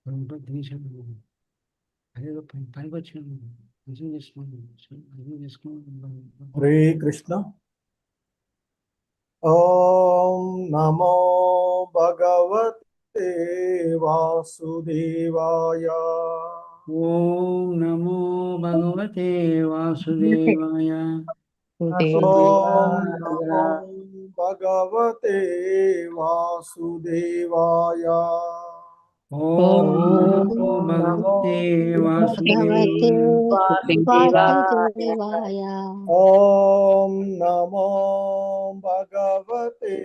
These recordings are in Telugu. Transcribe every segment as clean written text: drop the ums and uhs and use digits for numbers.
అదేదో పైకి వచ్చాను నిజం చేసుకున్నాను. హరే కృష్ణ. ఓం నమో భగవతే వాసుదేవాయ. ఓం నమో భగవతే వాసుదేవాయ. ఓం నమో భగవతే వాసుదేవాయ. ఓం నమో భగవతే వాసుదేవాయ. ఓం నమో భగవతే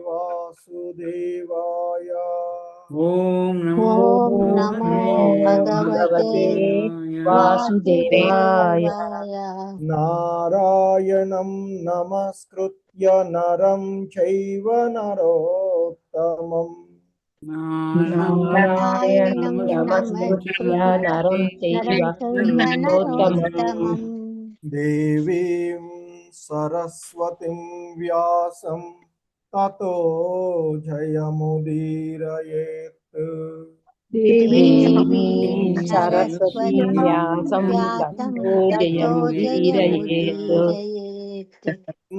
వాసుదేవాయ. ఓం నమో భగవతే వాసుదేవాయ. నారాయణం నమస్కృత్య నరం చైవ నరోత్తమం. నారాయణం నమస్కృత్య నరం చైవ నరోత్తమం. దేవీం సరస్వతిం వ్యాసం తతో జయముదీరయేత్. దేవీం సరస్వతీం వ్యాసం తతో జయముదీరయేత్.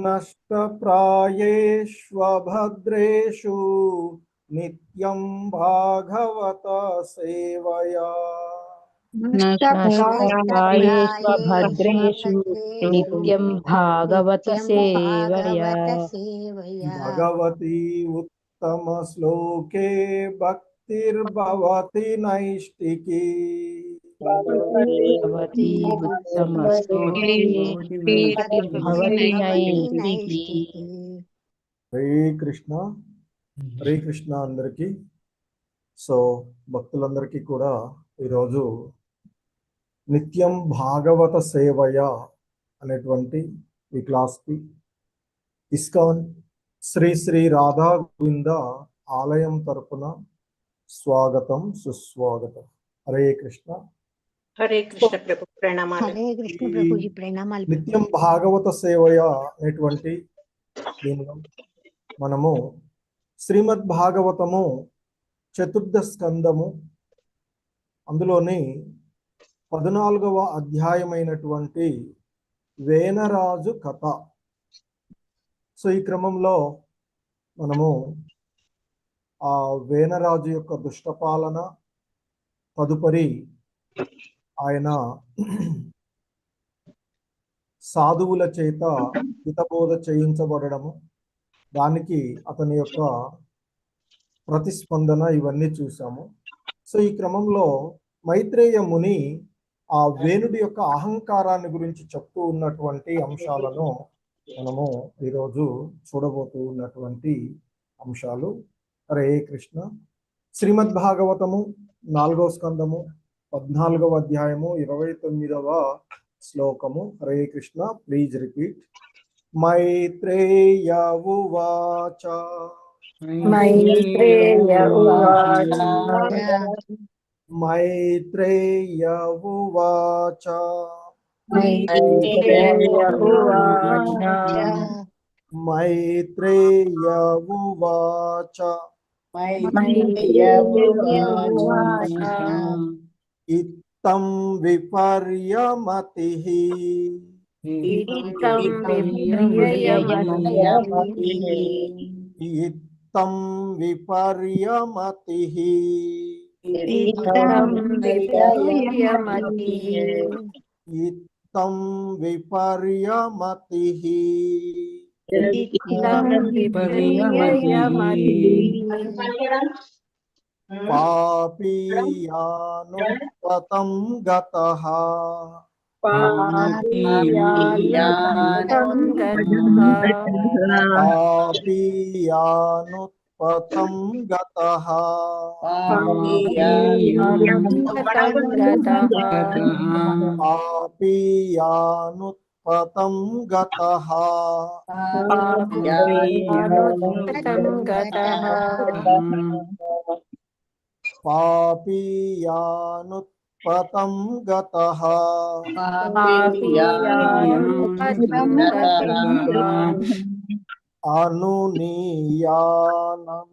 నష్టప్రాయేష్వభద్రేషు నిత్యం భాగవత సేవయా. నష్టప్రాయేష్వభద్రేషు నిత్యం భాగవత సేవయా. భగవతి ఉత్తమ శ్లోకే భక్తిర్భవతి నైష్టికీ. భగవతి ఉత్తమ శ్లోకే భక్తిర్భవతి నైష్టికీ. హరే కృష్ణ. హరే కృష్ణ అందరికీ. సో భక్తులందరికీ కూడా ఈరోజు నిత్యం భాగవత సేవయ అనేటువంటి ఈ క్లాస్కి ఇస్కాన్ శ్రీ శ్రీ రాధా గోవింద ఆలయం తరపున స్వాగతం సుస్వాగతం. హరే కృష్ణ. హరే కృష్ణ ప్రభు ప్రణామాలు. హరే కృష్ణ ప్రభుజీ ప్రణామాలు. నిత్యం భాగవత సేవయ అనేటువంటి దీనిలో మనము శ్రీమద్ భాగవతము చతుర్థ స్కందము అందులోని 14వ అధ్యాయమైనటువంటి వేనరాజు కథ. సో ఈ క్రమంలో మనము ఆ వేనరాజు యొక్క దుష్టపాలన, తదుపరి ఆయన సాధువుల చేత హితబోధ చేయించబడము, దానికి అతని యొక్క ప్రతిస్పందన, ఇవన్నీ చూసాము. సో ఈ క్రమంలో మైత్రేయ ముని ఆ వేణుడి యొక్క అహంకారాన్ని గురించి చెప్తూ ఉన్నటువంటి అంశాలను మనము ఈరోజు చూడబోతూ ఉన్నటువంటి అంశాలు. హరే కృష్ణ. శ్రీమద్ భాగవతము 4వ స్కందము 14వ అధ్యాయము 29వ శ్లోకము. హరే కృష్ణ. Please repeat. మైత్రేయ ఉవాచ. మైత్రేయ ఉవాచ. మైత్రేయ ఉవాచ. మైత్రేయ ఉవాచ. మైత్రేయ ఉవాచ. మైత్రేయ ఉవాచ. ఇత్తం విపర్యమతిః. ఇత్తం విపర్యమతిః. ఇత్తం విపర్యమతిః. ఇత్తం విపర్యమతిః. ఇత్తం విపర్యమతిః. ఇత్తం విపర్యమతిః. పాపీయానుపతం గతః. పాపీయానుపతం గతః. పాపీయానుపతం గతః. పాపీయానుపతం గతః. అనునీయానం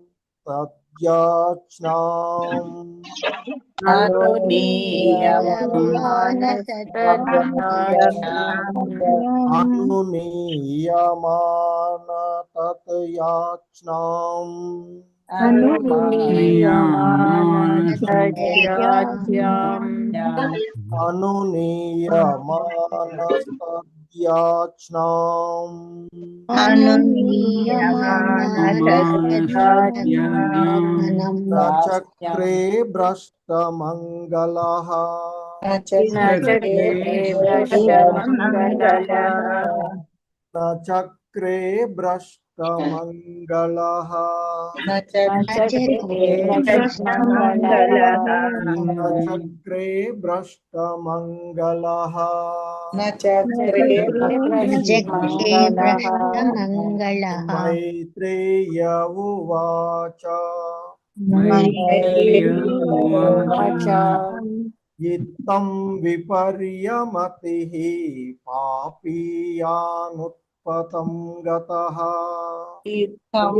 न चक्रे भ्रष्टमङ्गलः न चक्रे भ्रष्टमङ्गलः न चक्रे भ्रष्टमङ्गलः मैत्रेय उवाच इत्थं विपर्यमतिः पापीयानुत्पतं गतः इत्थं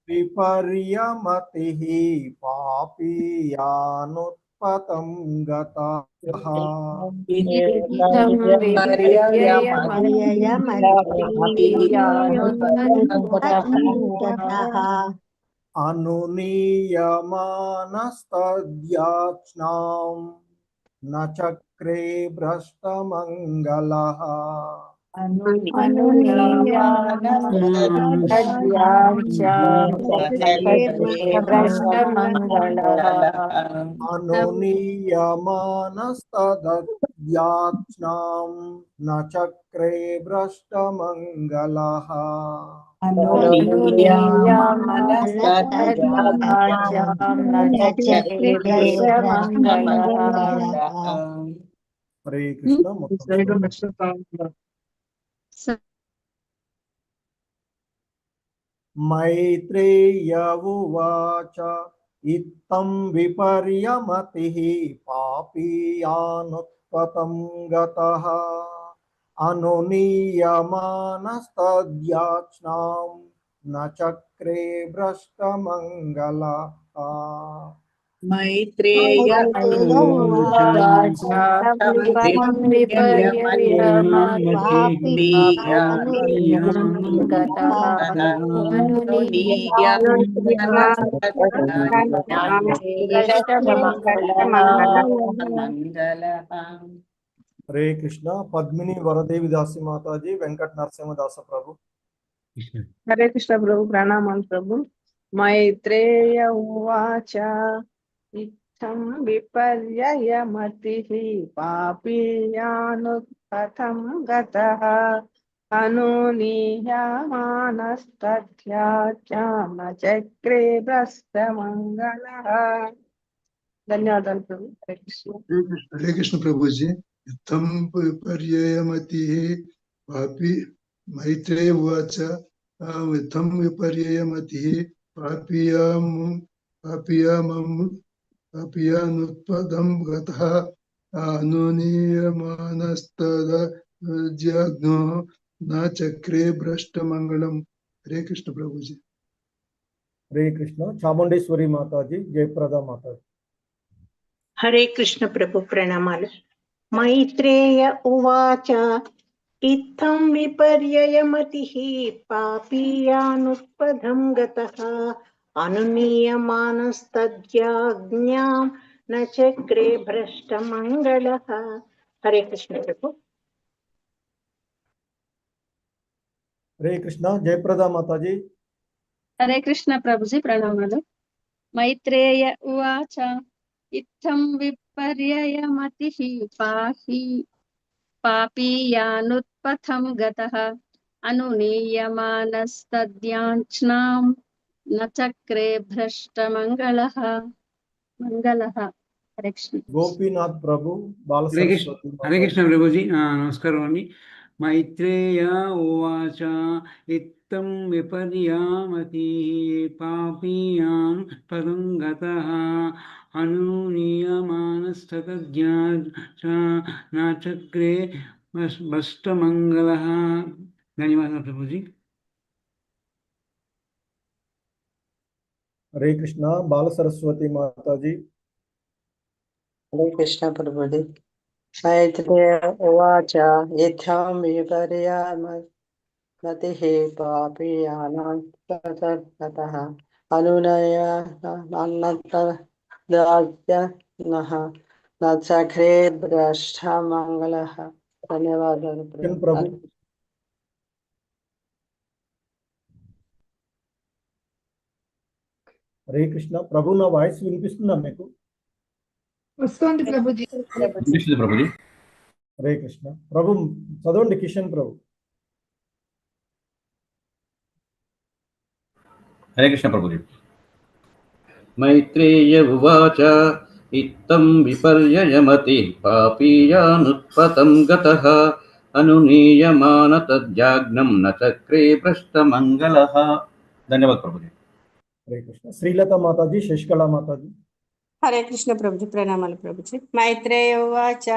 विपर्यमतिः पापीयानुत्पतं गतः अनुनीयमानस्तद्याच्नां न चक्रे भ्रष्टमङ्गलः अनुनीयमानस्तद्याच्नां न चक्रे भ्रष्टमङ्गलः हरे कृष्ण मैत्रेय उवाच इत्थं विपर्यमतिः पापीयानुत्पतं गतः अनुनीयमानस्तद्याच्नां न चक्रे भ्रष्टमङ्गलः मैत्रेय हरे कृष्ण पद्मिनी वरदेवी दासी माता जी वेंकट नरसिंह दास प्रभु हरे कृष्ण प्रभु प्रणाम प्रभु मैत्रेय उवाच इत्थं विपर्ययमतिः पापीयानुत्पतं गतः अनुनीयमानस्तथ्याचाम चक्रे भ्रष्टमङ्गलः धन्यवादाలు प्रभु हरे कृष्ण प्रभु जी इत्थं विपर्ययमतिः पापी मैत्रेय उवाच इत्थं विपर्ययमतिः पापीयानुत्पदं गतः अनुनीयमानस्तदज्ञो न चक्रे भ्रष्टमंगलम। हरे कृष्ण प्रभु जी। हरे कृष्ण चामुंडेश्वरी माता जी जयप्रदा माता जी हरे कृष्ण प्रभु प्रणमालु मैत्रेय उवाच इत्थं विपर्ययमतिः पापीयानुत्पदं गतः अनुनीयमानस्तद्याज्ञां न चक्रे भ्रष्टमङ्गलः। हरे कृष्ण प्रभु। हरे कृष्ण जयप्रदा माता जी हरे कृष्ण प्रभुजी प्रणमालु मैत्रेय उवाच इत्थं विपर्ययमतिः पापीयानुत्पथं गतः अनुनीयमानस्तद्याच्नां न चक्रे भ्रष्टमङ्गलः मंगलः। हरे कृष्ण गोपीनाथ प्रभु बाल हरे कृष्ण प्रभु जी नमस्कार अंडी मैत्रेय उवाच इत्थं विपर्यमतिः पापीयानुत्पदं गतः अनुनीयमानस्तद्याच्नां न चक्रे భ్రష్టమంగళः. ధన్యవాదాలు ప్రభుజీ. हरे कृष्णा बाल सरस्वती माता जी। हरे कृष्ण प्रभुजी मैत्रेय उवाच इत्थं विपर्यमतिः पापीयानां ततः अनुनयनः न चक्रे भ्रष्टमङ्गलः. ధన్యవాదాలు प्रभु हरे कृष्ण प्रभु ना वाइस వినిపిస్తుందా మీకు? వస్తుంది ప్రభుజీ. ప్రభుజీ. हरे कृष्ण ప్రభు చదవండి కిషన్ ప్రభు. హరే కృష్ణ ప్రభుజీ. మైత్రేయ ఉవాచ ఇత్తం విపర్యయమతి పాపీయానుత్పతం గతః అనునీయమాన తద్యాజ్ఞం న చక్రే భ్రష్టమంగళః. ధన్యవాదాలు ప్రభుజీ. हरे कृष्ण श्रीलता माता जी शशिकला माता जी. हरे कृष्ण प्रभुजी प्रणमालु प्रभुजी मैत्रेय उवाच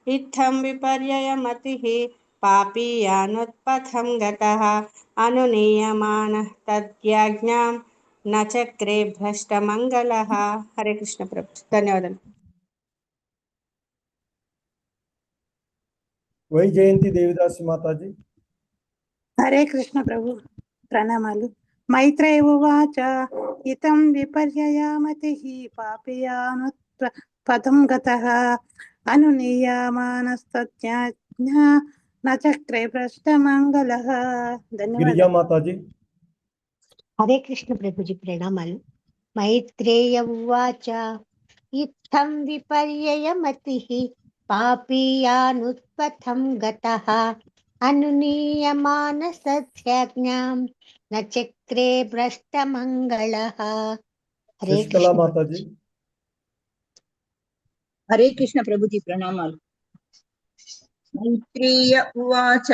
इत्थं विपर्ययमतिः पापीयानुत्पथं गतः अनुनीयमानः तद्याज्ञां न चक्रे भ्रष्टमङ्गलः. हरे कृष्ण प्रभुजी ధన్యవాదాలు. వైజయంతి దేవిదాసి माता जी. हरे कृष्ण प्रभु प्रणमालु. मैत्रेय उवाच इतं विपर्ययामतिः पापीयानुत्पथं गतः अनुनीयमानस्तज्ञा न चक्रे भ्रष्टमङ्गलः. गिरिजा माता जी. हरे कृष्ण प्रभुजी प्रणमालु. मैत्रेय उवाच इत्थं विपर्ययमतिः पापीयानुत्पथं गतः अनुनीयमानस्तज्ञां न चक्रे भ्रष्टमङ्गलः. हरे शशिकला कृष्ण. माता जी. हरे कृष्ण प्रभुजी प्रणमालु. मैत्रेय उवाच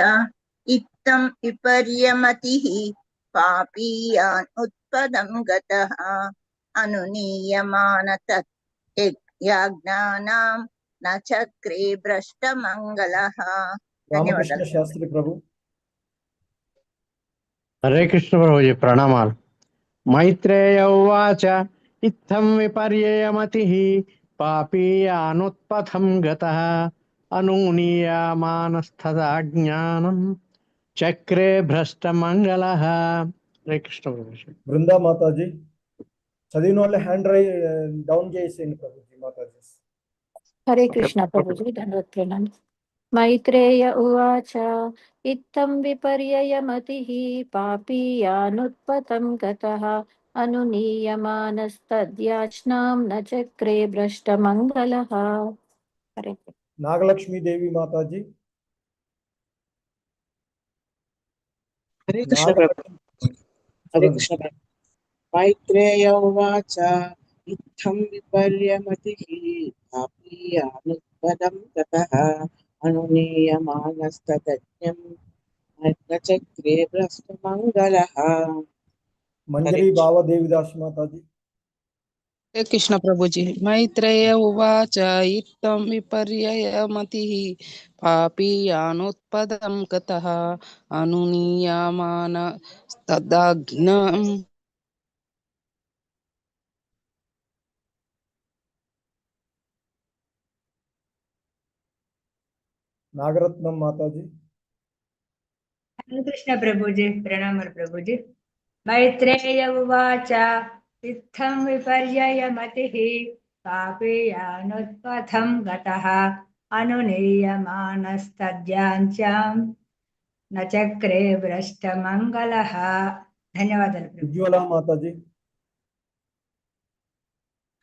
इत्थं विपर्यमतिः पापीयानुत्पदं गतः अनुनीयमान तद्याज्ञानां न चक्रे भ्रष्टमङ्गलः. रामकृष्ण शास्त्री प्रभु. हरे कृष्ण प्रभुजी प्रणमालु. मैत्रेय उवाच इत्थं विपर्ययमतिः पापीयानुत्पथं गतः अनुनीयमानस्तदाज्ञानं चक्रे भ्रष्टमङ्गलः. हरे कृष्ण प्रभुजी. బృందా माता जी చదివిన వాళ్ళ హ్యాండ్ డౌన్ చేసేయండి ప్రభుజీ మాతాజీ. हरे कृष्ण प्रभुजी धन्यवाद प्रणाम. मैत्रेय उवाच इत्थं विपर्ययमतिः पापीयानुत्पथं गतः अनुनीयमानस्तद्याज्ञां न चक्रे भ्रष्टमङ्गलः. हरे नागलक्ष्मी देवी माता जी. हरे कृष्ण प्रभु. हरे कृष्ण प्रभु. मैत्रेय उवाच इत्थं विपर्यमतिः पापीयानुत्पदं गतः अनुनीयमानस्तज्ञं न चक्रे भ्रष्टमङ्गलः. मंजरी बावा देवीदास माता जी. हरे कृष्ण प्रभुजी मैत्रेय उवाच इत्थं विपर्ययमतिः पापीयानुत्पदं गतः अनुनीयमानस्तदाज्ञां नागरत्नम माता जी. हरे कृष्ण प्रभुजी प्रणमालु प्रभुजी मैत्रेय उवाच इत्थं विपर्ययमतिः पापीयानुत्पथं गतः अनुनीयमानस्तद्याज्ञां न चक्रे भ्रष्टमङ्गलः. ధన్యవాదాలు. उज्ज्वला माता जी.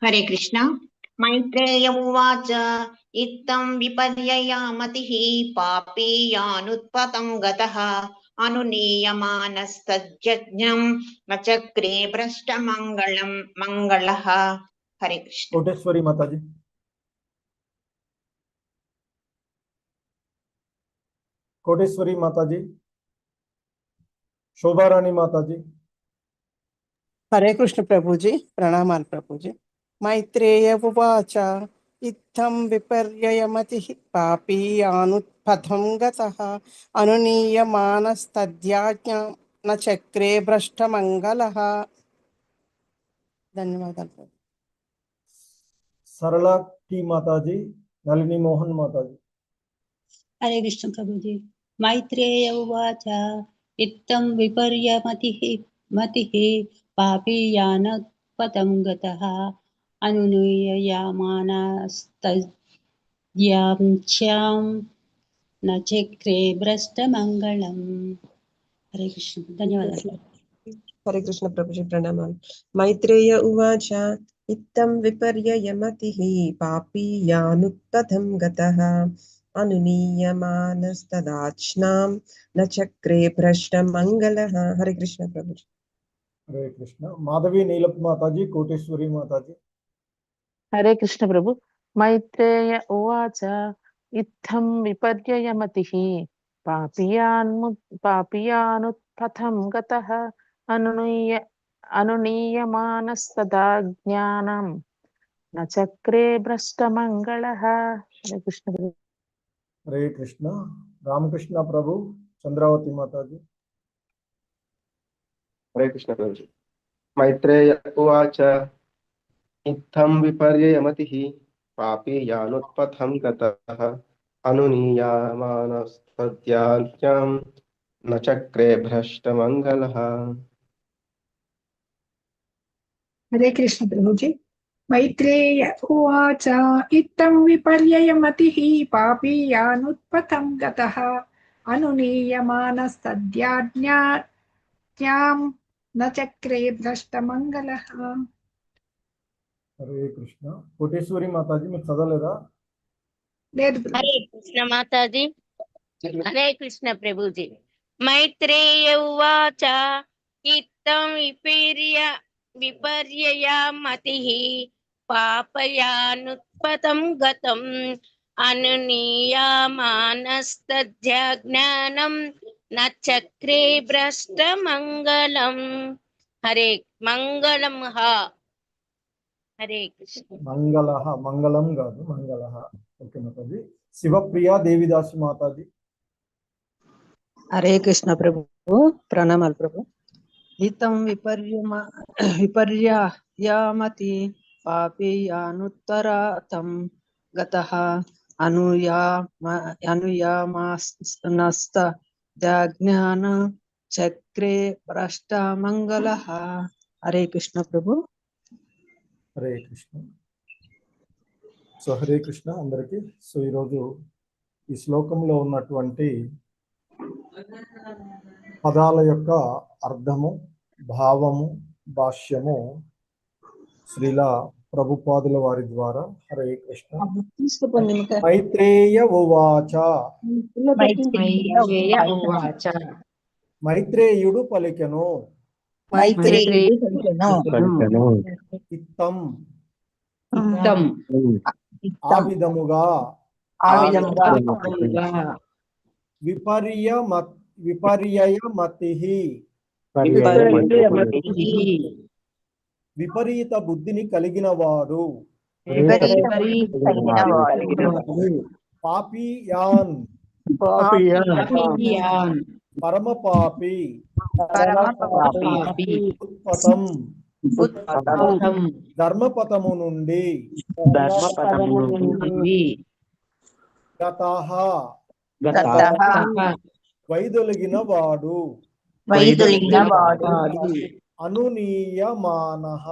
हरे कृष्ण मैत्रेय उवाच इत्थं विपर्ययामतिः पापीयानुत्पथं गतः अनुनीयमानस्तज्ञं न चक्रे भ्रष्टमङ्गलः. हरे कृष्ण. कोटेश्वरी माता जी. कोटेश्वरी माता जी. शोभा रानी माता जी. हरे कृष्ण प्रभुजी प्रणमालु प्रभुजी मैत्रेय उवाच ఇత్థం విపర్యయమతిః పాపీయానుత్పథం గతః అనునీయమానస్తద్యాజ్ఞాం న చక్రే భ్రష్టమంగళః. ధన్యవాదాలు. सरला टी माता जी, नलिनी मोहन माता जी. हरे कृष्ण प्रभु जी. मैत्रेय उवाच इत्थं विपर्यमतिः पापीयानपतं गतः अनुनूययामानस्तद्यां न चक्रे भ्रष्टमङ्गलम्. हरे कृष्ण. धन्यवादाः. हरे कृष्ण प्रभुजी प्रणमामि. मैत्रेय उवाच इत्थं विपर्ययमतिः पापीयानुत्पथं गतः अनुनीयमानस्तदाच्नां न चक्रे भ्रष्टमङ्गलः. हरे कृष्ण प्रभुजी. हरे कृष्ण. माधवी नीलप माता जी, कोटेश्वरी माता जी. हरे कृष्ण प्रभु. मैत्रेय उवाच इत्थं विपर्ययमतिः पापीयानुत्पथं गतः अनुनीयमानस्तदा ज्ञानं न चक्रे भ्रष्टमङ्गलः. हरे कृष्ण प्रभु. हरे कृष्ण. रामकृष्ण प्रभु, चंद्रावती माता जी. हरे कृष्ण प्रभु. मैत्रेय उवाच इत्थं विपर्ययमतिः पापीयानुत्पथं गतः अनुनीयमानस्तद्याज्ञां न चक्रे भ्रष्टमङ्गलः. हरे कृष्ण प्रभु जी. मैत्रेय उवाच इत्थं विपर्ययमतिः पापीयानुत्पथं गतः अनुनीयमानस्तद्याज्ञां न चक्रे भ्रष्टमङ्गलः. हरे कृष्ण. कोटेश्वरी माता जी, मैं चदलेदा. हरे कृष्ण माताजी. हरे कृष्ण प्रभुजी. मैत्रेय उवाच इत्थं विपर्ययमतिः पापयानुत्पथं गतम् अनुनीयमानस्तद्याज्ञानं न चक्रे भ्रष्टमङ्गलम्. हरे मंगलम हा. हरे कृष्ण. मंगलः, मंगलम गादु, मंगलः. ओके माता जी. शिवप्रिया देवीदास माता जी. हरे कृष्ण प्रभु. प्रणमाल प्रभु. हितं विपर्ययमति पापीयानुत्तरातं गतः अनुयामास्तज्ञान चक्रे भ्रष्टमङ्गलः. हरे कृष्ण प्रभु. हरे कृष्ण. సో హరే కృష్ణ అందరికీ. సో ఈరోజు ఈ శ్లోకంలో ఉన్నటువంటి పదాల యొక్క అర్థము, భావము, భాష్యము శ్రీల ప్రభుపాదుల వారి ద్వారా. హరే కృష్ణ. మైత్రేయ ఉవాచ. మైత్రేయుడు పలికెను. ఇత్తం ఆ విధముగా విపర్యయమతిః విపరీత బుద్ధిని కలిగిన వాడు. పాపియాన్ పరమ పాపి. ఉత్పతం ధర్మపథము నుండి. గతః వైదొలిగిన వాడు. అనునీయమానః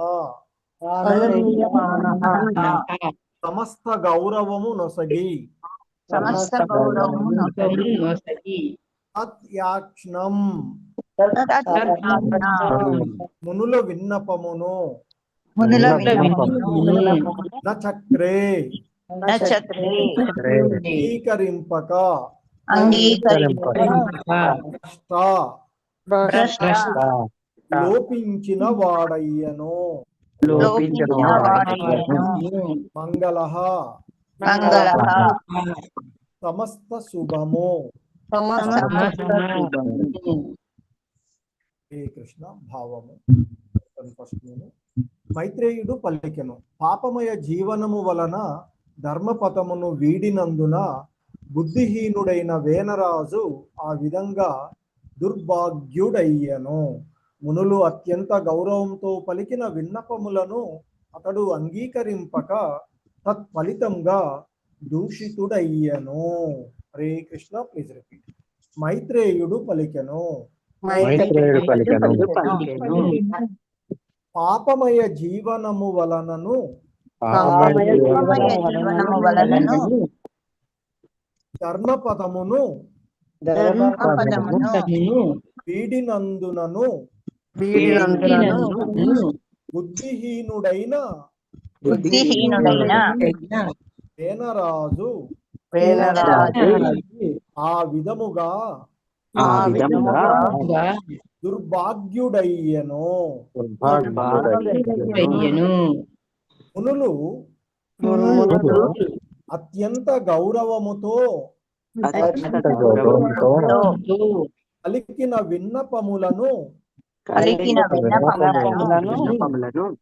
సమస్త గౌరవము నొసగి. తత్యాక్ష్ణం మునుల విన్నపమును. నచక్రే అంగీకరింపక. లోపించిన వాడయ్యను. మంగళః సమస్త శుభము. హరే కృష్ణ. భావము. ఫస్ట్ మైత్రేయుడు పలికెను. పాపమయ జీవనము వలన ధర్మపథమును వీడినందున బుద్ధిహీనుడైన వేనరాజు ఆ విధంగా దుర్భాగ్యుడయ్యను. మునులు అత్యంత గౌరవంతో పలికిన విన్నపములను అతడు అంగీకరింపక తత్ఫలితంగా దూషితుడయ్యను. హరే కృష్ణ. Please repeat. మైత్రేయుడు పలికెను. పాపమయ జీవనము వలనను ధర్మపదమును వీడినందునను బుద్ధిహీనుడైన వేనరాజు ఆ విధముగా దుర్భాగ్యుడయ్యను. మునులు అత్యంత గౌరవముతో పలికిన విన్నపములను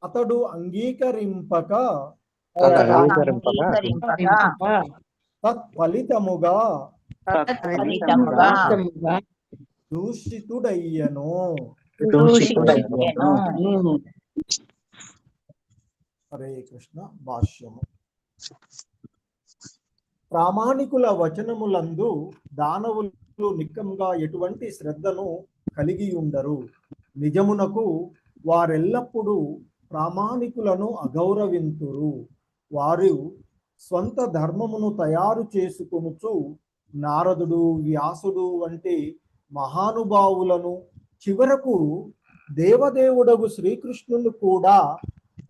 అతడు అంగీకరింపక తత్ఫలితముగా దూషితుడయ్యను. హరే కృష్ణ. భాష్యము. ప్రామాణికుల వచనములందు దానవులు నిక్కముగా ఎటువంటి శ్రద్ధను కలిగి ఉండరు. నిజమునకు వారెల్లప్పుడూ ప్రామాణికులను అగౌరవింతురు. వారు స్వంత ధర్మమును తయారు చేసుకొనుచు నారదుడు, వ్యాసుడు వంటి మహానుభావులను, చివరకు దేవదేవుడగు శ్రీకృష్ణుని కూడా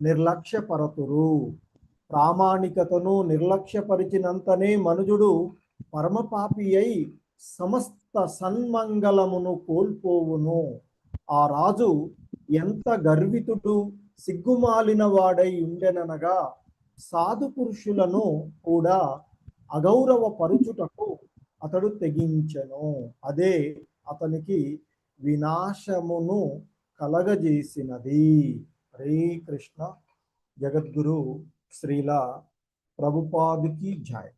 నిర్లక్ష్యపరతురు. ప్రామాణికతను నిర్లక్ష్యపరిచినంతనే మనుజుడు పరమపాపి అయి సమస్త సన్మంగళమును కోల్పోవును. ఆ రాజు ఎంత గర్వితుడు, సిగ్గుమాలిన వాడై ఉండెననగా సాధు పురుషులను కూడా అగౌరవ పరుచుటకు అతడు తెగించెను. అదే అతనికి వినాశమును కలగజేసినది. హరే కృష్ణ. జగద్గురు శ్రీల ప్రభుపాదికి జై.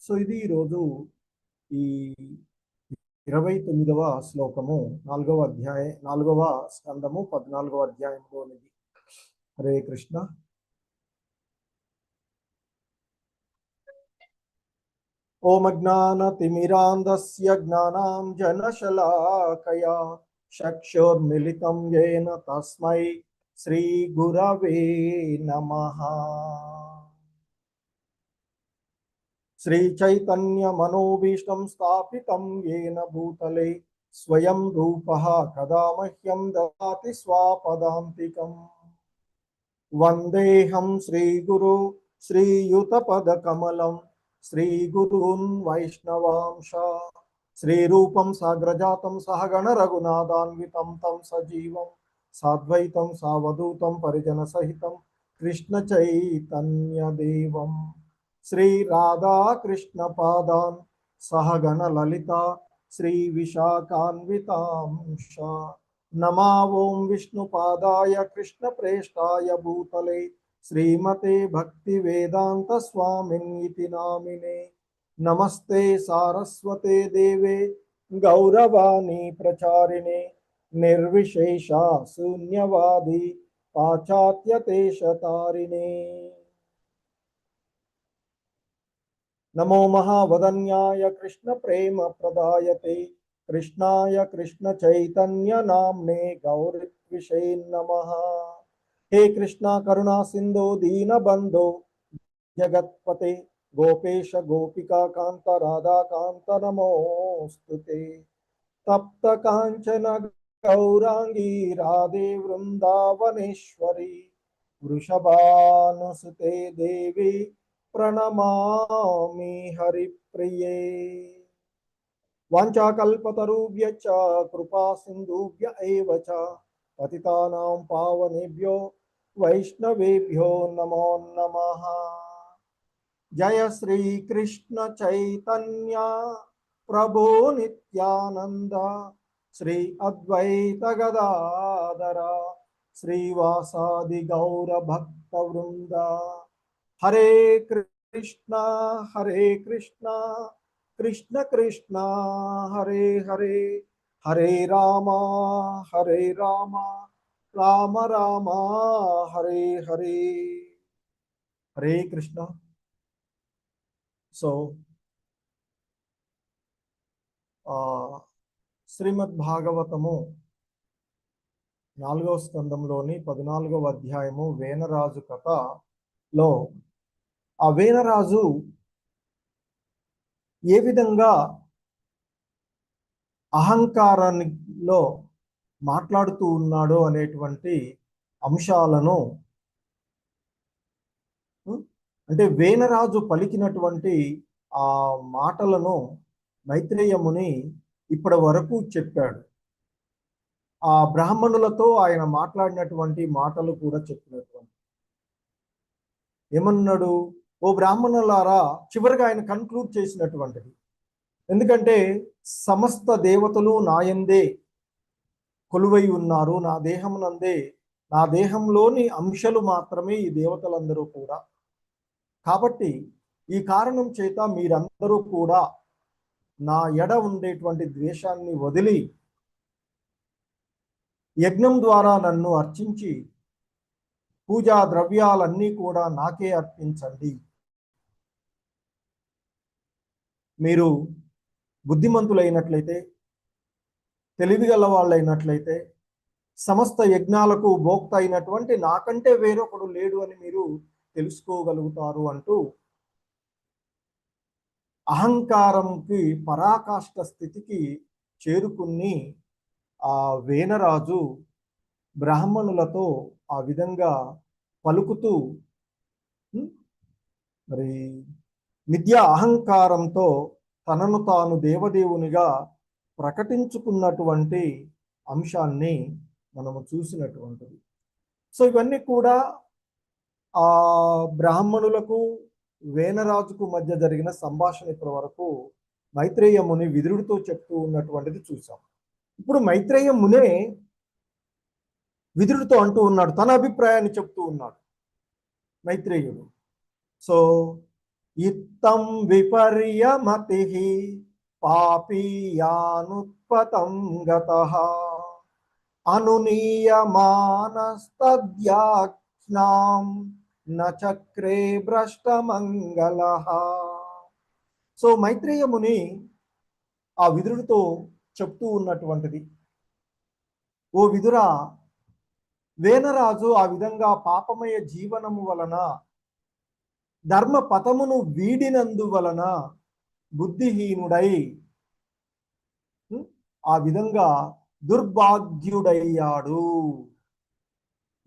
సో ఇది ఈరోజు ఈ 29వ శ్లోకము 4వ స్కందము 14వ అధ్యాయంలోనిది. హరే కృష్ణ. ఓం అజ్ఞానతిమిరాంధస్య జ్ఞానాంజనశలాకయా చక్షుర్మిలితం యేన తస్మై శ్రీ గురవే నమః. శ్రీ చైతన్య మనోభీష్టం స్థాపితం యేన భూతలే స్వయం రూపః కదా మహ్యం దదాతి స్వాపదాంతికం. వందేహం శ్రీ గురు శ్రీయుతపదకమలం శ్రీ గురూన్ వైష్ణవాంశ. శ్రీరూపం సాగ్రజాతం సహగణ రఘునాథాన్వితం తం సజీవం సాద్వైతం సావధూతం పరిజన సహితం కృష్ణ చైతన్య దేవం శ్రీ రాధా కృష్ణ పాదాన్ సహగణ లలిత శ్రీ విశాఖాన్వితాంశ. నమా ఓం విష్ణుపాదాయ కృష్ణ ప్రేష్టాయ భూతలే శ్రీమతే భక్తి వేదాంత స్వామిన్యితి నామినే. నమస్తే సారస్వతే దేవే గౌరవాణి ప్రచారిణే నిర్విశేష శూన్యవాది పాశ్చాత్యదేశతారిణే. నమో మహావదన్యాయ కృష్ణ ప్రేమ ప్రదాయతే కృష్ణాయ కృష్ణ చైతన్య నామ్నే గౌరత్విషే నమః. हे कृष्णा करुणा सिंधु दीन बंधो जगत्पते गोपेश गोपिका कांत राधा कांत नमोस्तुते. तप्त कांचन गौरांगी राधे वृंदावनेश्वरी वृषभानुसुते देवी प्रणमामि हरिप्रिये. वाञ्छाकल्पतरुभ्यश्च कृपा सिन्धुभ्य एव च पतितानां पावनेभ्यो वैष्णवेभ्यो नमो नमः. जय श्री कृष्ण चैतन्य प्रभु नित्यानंद श्री अद्वैत गदाधर श्रीवासादि गौर भक्त वृंद. हरे कृष्ण కృష్ణ హరే కృష్ణ కృష్ణ కృష్ణ హరే హరే హరే రామ రామ రామ హరే హరే. హరే కృష్ణ. సో శ్రీమద్ భాగవతము 4వ స్కందంలోని 14వ అధ్యాయము వేనరాజు కథలో ఆ వేనరాజు ఏ విధంగా అహంకారంలో మాట్లాడుతూ ఉన్నాడో అనేటువంటి అంశాలను, అంటే వేనరాజు పలికినటువంటి ఆ మాటలను మైత్రేయ ముని ఇప్పటి వరకు చెప్పాడు. ఆ బ్రాహ్మణులతో ఆయన మాట్లాడినటువంటి మాటలు కూడా చెప్పినటువంటి ఏమన్నాడు, ఓ బ్రాహ్మణులారా, చివరిగా ఆయన కన్క్లూడ్ చేసినటువంటిది. ఎందుకంటే సమస్త దేవతలు నాయందే కొలువై ఉన్నారు, నా దేహమునందే, నా దేహంలోని అంశాలు మాత్రమే ఈ దేవతలందరూ కూడా. కాబట్టి ఈ కారణం చేత మీరందరూ కూడా నా ఎడ ఉండేటువంటి ద్వేషాన్ని వదిలి యజ్ఞం ద్వారా నన్ను అర్చించి పూజా ద్రవ్యాలన్నీ కూడా నాకే అర్పించండి. మీరు బుద్ధిమంతులైనట్లయితే, తెలివిగల వాళ్ళైనట్లయితే, సమస్త యజ్ఞాలకు భోక్త అయినటువంటి నాకంటే వేరొకడు లేడు అని మీరు తెలుసుకోగలుగుతారు అంటూ అహంకారంకి పరాకాష్ఠ స్థితికి చేరుకుని ఆ వేనరాజు బ్రాహ్మణులతో ఆ విధంగా పలుకుతూ మరి మిథ్యా అహంకారంతో తనను తాను దేవదేవునిగా ప్రకటించుకున్నటువంటి అంశాన్ని మనము చూసినటువంటిది. సో ఇవన్నీ కూడా ఆ బ్రాహ్మణులకు వేనరాజుకు మధ్య జరిగిన సంభాషణ ఇప్పటి వరకు మైత్రేయ ముని విదురుడితో చెప్తూ ఉన్నటువంటిది చూసాం. ఇప్పుడు మైత్రేయ మునే విదురుడితో అంటూ ఉన్నాడు, తన అభిప్రాయాన్ని చెప్తూ ఉన్నాడు మైత్రేయుడు. సో ఇత్తం విపర్యమతి పాపీయానుత్పతం గతః అనునీయమానస్తద్యాజ్ఞాం నచక్రే భ్రష్టమంగళః. సో మైత్రేయ ముని ఆ విదురుడితో చెప్తూ ఉన్నటువంటిది, ఓ విదురా, వేనరాజు ఆ విధంగా పాపమయ జీవనము వలన, ధర్మ పథమును వీడినందువలన బుద్ధిహీనుడై ఆ విధంగా దుర్భాగ్యుడయ్యాడు.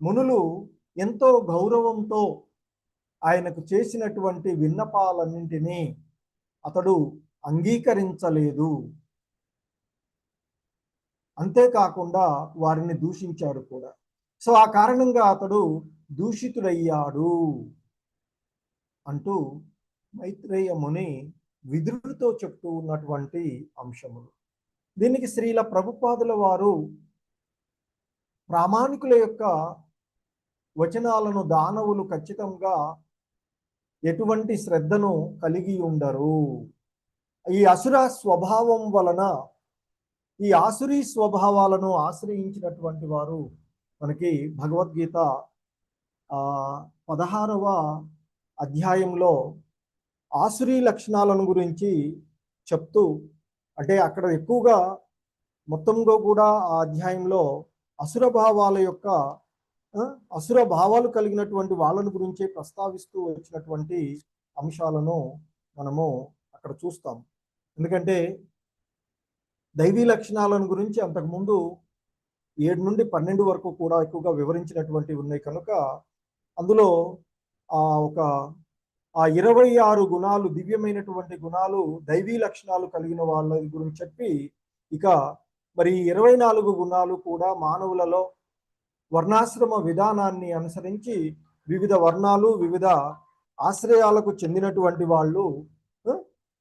మునులు ఎంతో గౌరవంతో ఆయనకు చేసినటువంటి విన్నపాలన్నింటినీ అతడు అంగీకరించలేదు. అంతేకాకుండా వారిని దూషించాడు కూడా. సో ఆ కారణంగా అతడు దూషితుడయ్యాడు అంటూ మైత్రేయ ముని విదురుడితో చెప్తూ ఉన్నటువంటి అంశములు. దీనికి శ్రీల ప్రభుపాదుల వారు ప్రామాణికుల యొక్క వచనాలను దానవులు ఖచ్చితంగా ఎటువంటి శ్రద్ధను కలిగి ఉండరు. ఈ అసుర స్వభావం వలన, ఈ ఆసురీ స్వభావాలను ఆశ్రయించినటువంటి వారు మనకి భగవద్గీత 16వ అధ్యాయంలో ఆసురీ లక్షణాలను గురించి చెప్తూ, అంటే అక్కడ ఎక్కువగా మొత్తంగా కూడా ఆ అధ్యాయంలో అసుర భావాల యొక్క అసుర భావాలు కలిగినటువంటి వాళ్ళను గురించే ప్రస్తావిస్తూ వచ్చినటువంటి అంశాలను మనము అక్కడ చూస్తాం. ఎందుకంటే దైవీ లక్షణాలను గురించి అంతకుముందు 7 నుండి 12 వరకు కూడా ఎక్కువగా వివరించినటువంటివి ఉన్నాయి కనుక అందులో ఒక 26 గుణాలు, దివ్యమైనటువంటి గుణాలు, దైవీ లక్షణాలు కలిగిన వాళ్ళ గురించి చెప్పి, ఇక మరి 24 గుణాలు కూడా మానవులలో వర్ణాశ్రమ విధానాన్ని అనుసరించి వివిధ వర్ణాలు, వివిధ ఆశ్రయాలకు చెందినటువంటి వాళ్ళు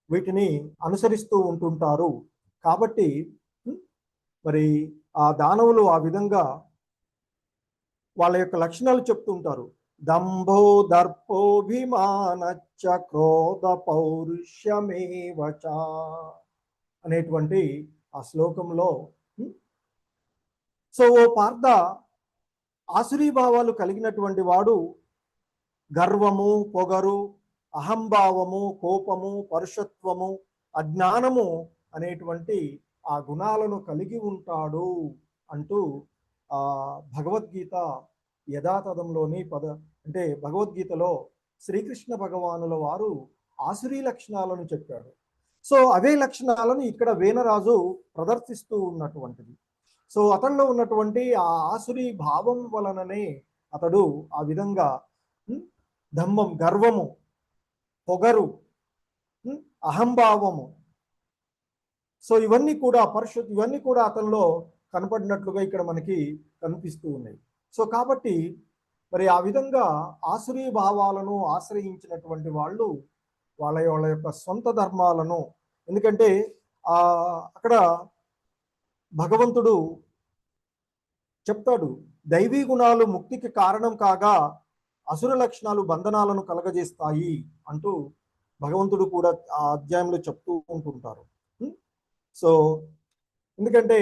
వీటిని అనుసరిస్తూ ఉంటుంటారు. కాబట్టి మరి ఆ దానవులు ఆ విధంగా వాళ్ళ యొక్క లక్షణాలు చెప్తుంటారు. దంభో దర్పోభిమానచ్చ క్రోధ పౌరుషమేవ చ అనేటువంటి ఆ శ్లోకంలో సో ఓ పార్థ, ఆసురీ భావాలు కలిగినటువంటి వాడు గర్వము, పొగరు, అహంభావము, కోపము, పరుషత్వము, అజ్ఞానము అనేటువంటి ఆ గుణాలను కలిగి ఉంటాడు అంటూ భగవద్గీత యథాతథంలోని అంటే భగవద్గీతలో శ్రీకృష్ణ భగవానుల వారు ఆసురీ లక్షణాలను చెప్పాడు. సో అవే లక్షణాలను ఇక్కడ వేనరాజు ప్రదర్శిస్తూ ఉన్నటువంటిది. సో అతనిలో ఉన్నటువంటి ఆ ఆసురీ భావం వలననే అతడు ఆ విధంగా దంభం, గర్వము, పొగరు, అహంభావము, సో ఇవన్నీ కూడా ఇవన్నీ కూడా అతనిలో కనపడినట్లుగా ఇక్కడ మనకి కనిపిస్తూ ఉన్నాయి. సో కాబట్టి మరి ఆ విధంగా ఆసురీ భావాలను ఆశ్రయించినటువంటి వాళ్ళు వాళ్ళ యొక్క సొంత ధర్మాలను, ఎందుకంటే అక్కడ భగవంతుడు చెప్తాడు, దైవీ గుణాలు ముక్తికి కారణం కాగా అసుర లక్షణాలు బంధనాలను కలగజేస్తాయి అంటూ భగవంతుడు కూడా ఆ అధ్యాయంలో చెప్తూ ఉంటుంటారు. సో ఎందుకంటే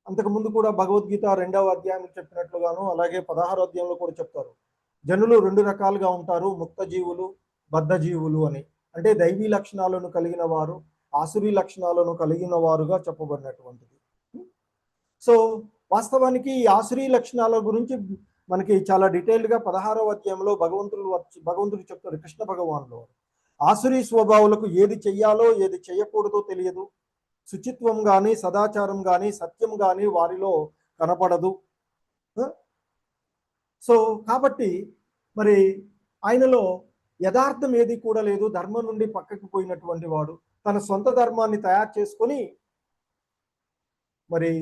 అంతకుముందు కూడా భగవద్గీత 2వ అధ్యాయం చెప్పినట్లుగాను, అలాగే 16వ అధ్యాయంలో కూడా చెప్తారు, జనులు 2 రకాలుగా ఉంటారు, ముక్త జీవులు, బద్ధ జీవులు అని. అంటే దైవీ లక్షణాలను కలిగిన వారు, ఆసురీ లక్షణాలను కలిగిన వారుగా చెప్పబడినటువంటిది. సో వాస్తవానికి ఈ ఆసురీ లక్షణాల గురించి మనకి చాలా డీటెయిల్డ్గా 16వ అధ్యాయంలో భగవంతుడు చెప్తారు, కృష్ణ భగవానులు. ఆసురీ స్వభావులకు ఏది చెయ్యాలో ఏది చేయకూడదో తెలియదు, శుచిత్వం కానీ, సదాచారం కానీ, సత్యం కానీ వారిలో కనపడదు. సో కాబట్టి మరి ఆయనలో యథార్థం ఏది కూడా లేదు, ధర్మం నుండి పక్కకు పోయినటువంటి వాడు, తన సొంత ధర్మాన్ని తయారు చేసుకొని మరి